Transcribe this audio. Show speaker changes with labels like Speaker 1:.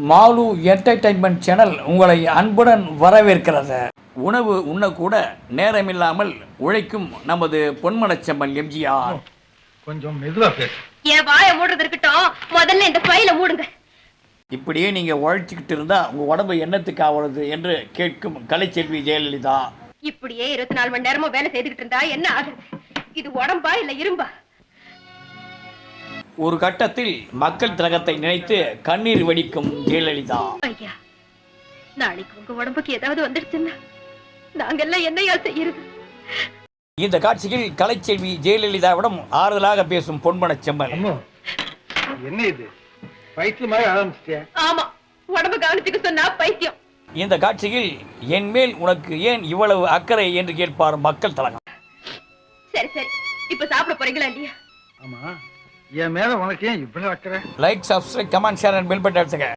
Speaker 1: Mall entertainment channel உங்களை அன்புடன் வரவேற்கிறது. உணவு உண்ணக்கூட நேரமில்லாமல் உழைக்கும் நமது பொன்மனச்செம்மல் எம்ஜிஆர்.
Speaker 2: கொஞ்சம் மெதுவா பேசு.
Speaker 3: என் வாயை மூடுறது இருக்கட்டும், முதல்ல இந்த ஃபைலை மூடுங்க.
Speaker 1: இப்படியே நீங்க உழைச்சிக்கிட்டு இருந்தா உங்க உடம்பு என்னத்துக்கு ஆகிறது என்று கேட்கும் கலைச்செல்வி ஜெயலலிதா.
Speaker 3: இப்படியே 24 மணி நேரமும் வேலை செய்துகிட்டு இருந்தா என்ன ஆகுது? இது உடம்பா இல்ல இரும்பா?
Speaker 1: ஒரு கட்டத்தில் மக்கள் திலகத்தை நினைத்து கண்ணீர் வடிக்கும் ஜெயலலிதா.
Speaker 3: ஐயா, நாளைக்கு உங்க உடம்புக்கு ஏதாவது வந்துடுச்சுன்னா நாங்கெல்லாம் என்னையா செய்யறது?
Speaker 1: இந்த காட்சியில் கலைச்செல்வி ஜெயலலிதாவிடம் ஆறுதலாக பேசும் பொன்மனச்செம்மல்.
Speaker 2: என்ன இது பைத்தியமாக ஆரம்பிச்சிட்டியா?
Speaker 3: ஆமா, உடம்பு கவனிச்சுக்க சொன்னா பைத்தியம்.
Speaker 1: இந்த காட்சியில் என் மேல் உனக்கு ஏன் இவ்வளவு அக்கறை என்று கேட்பார் மக்கள் திலகம்.
Speaker 3: சரி சரி, இப்ப சாப்பிட போறீங்களா இல்லையா?
Speaker 2: ஆமா, என் மேல உனக்கு ஏன் இவ்வளவு அக்கறை?
Speaker 1: Like, subscribe, comment, share and bell button அழுத்துங்க.